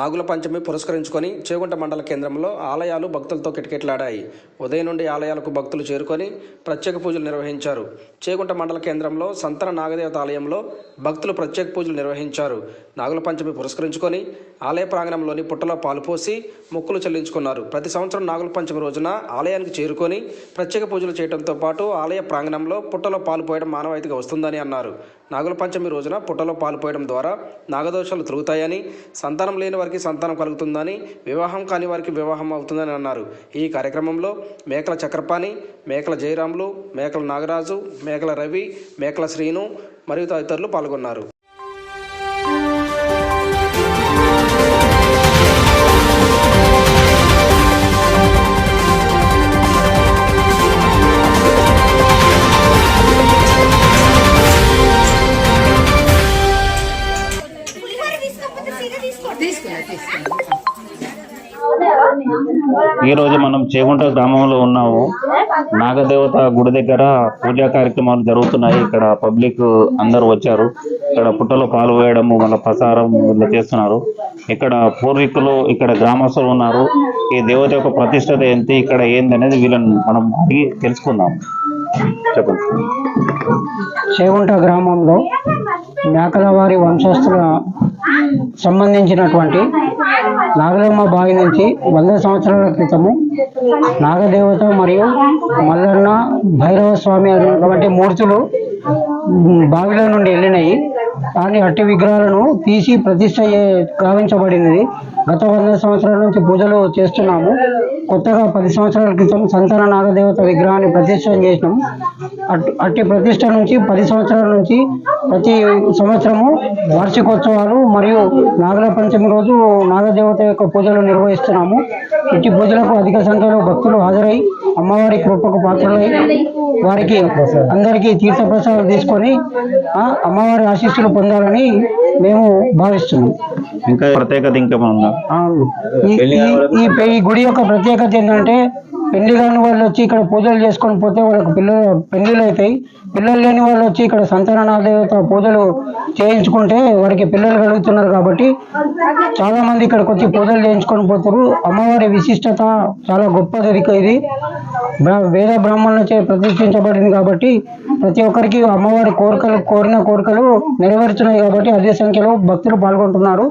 నాగుల పంచమి పురస్కరించుకొని చేగుంట మండల కేంద్రంలో ఆలయాలు భక్తులతో కిటకిటలాడాయి. ఉదయం నుండి ఆలయాలకు భక్తులు చేరుకొని ప్రత్యేక పూజలు నిర్వహించారు. చేగుంట మండల కేంద్రంలో సంతన నాగదేవత ఆలయంలో భక్తులు ప్రత్యేక పూజలు నిర్వహించారు. నాగుల పంచమి పురస్కరించుకొని ఆలయ ప్రాంగణంలోని పుట్టలో పాలు పోసి మొక్కులు చెల్లించుకున్నారు. ప్రతి సంవత్సరం నాగుల పంచమి రోజున ఆలయానికి చేరుకొని ప్రత్యేక పూజలు చేయడంతో పాటు ఆలయ ప్రాంగణంలో పుట్టలో పాలు పోయడం మానవాయితీగా వస్తుందని అన్నారు. నాగుల పంచమి రోజున పుట్టలో పాలు పోయడం ద్వారా నాగదోషాలు తొలుగుతాయని, సంతానం లేని వారికి సంతానం కలుగుతుందని, వివాహం కాని వారికి వివాహం అవుతుందని అన్నారు. ఈ కార్యక్రమంలో మేకల చక్రపాణి, మేకల జయరాములు, మేకల నాగరాజు, మేకల రవి, మేకల శ్రీను మరియు తదితరులు పాల్గొన్నారు. ఈరోజు మనం చేగుంట గ్రామంలో ఉన్నాము. నాగదేవత గుడి దగ్గర పూజా కార్యక్రమాలు జరుగుతున్నాయి. ఇక్కడ పబ్లిక్ అందరూ వచ్చారు. ఇక్కడ పుట్టలో పాలు వేయడము, వాళ్ళ ప్రసారం ఇలా చేస్తున్నారు. ఇక్కడ పూర్వీకులు, ఇక్కడ గ్రామస్తులు ఉన్నారు. ఈ దేవత యొక్క ప్రతిష్టత ఏంటి, ఇక్కడ ఏంది అనేది వీళ్ళని మనం అడిగి తెలుసుకుందాం. చెప్పండి. చేగుంట గ్రామంలో మేకల వారి వంశస్థుల సంబంధించినటువంటి నాగలమ్మ బావి నుంచి 100 సంవత్సరాల క్రితము నాగదేవత మరియు మల్లన్న, భైరవ స్వామి అనేటువంటి మూర్తులు బావిలో నుండి వెళ్ళినాయి. కానీ అట్టి విగ్రహాలను తీసి ప్రతిష్ట గావించబడినది. గత 100 సంవత్సరాల నుంచి పూజలు చేస్తున్నాము. కొత్తగా 10 సంవత్సరాల క్రితం సంతాన నాగదేవత విగ్రహాన్ని ప్రతిష్ట చేసినాం. అట్టి ప్రతిష్ట నుంచి 10 సంవత్సరాల నుంచి ప్రతి సంవత్సరము వార్షికోత్సవాలు మరియు నాగల పంచమి రోజు నాగదేవత యొక్క పూజలు నిర్వహిస్తున్నాము. ఇట్టి పూజలకు అధిక సంఖ్యలో భక్తులు హాజరై అమ్మవారి కృపకు పాత్రలై వారికి అందరికీ తీర్థప్రసాదాలు తీసుకొని అమ్మవారి ఆశీస్సులు పొందాలని మేము భావిస్తున్నాం. ఇంకా ప్రత్యేకత ఇంకేమన్నా? ఈ గుడి యొక్క ప్రత్యేకత ఏంటంటే, పెళ్లి కాని వాళ్ళు వచ్చి ఇక్కడ పూజలు చేసుకొని పోతే వాళ్ళకి పెళ్లిళ్ళు అవుతాయి. పిల్లలు లేని వాళ్ళు వచ్చి ఇక్కడ సంతాననాదేవత పూజలు చేయించుకుంటే వారికి పిల్లలు కలుగుతున్నారు. కాబట్టి చాలా మంది ఇక్కడికి వచ్చి పూజలు చేయించుకొని పోతారు. అమ్మవారి విశిష్టత చాలా గొప్పది. ఇది వేద బ్రాహ్మణులచే ప్రతిష్ఠించబడింది కాబట్టి ప్రతి ఒక్కరికి అమ్మవారి కోరిన కోరికలు నెరవేరుతున్నాయి. కాబట్టి అదే సంఖ్యలో భక్తులు పాల్గొంటున్నారు.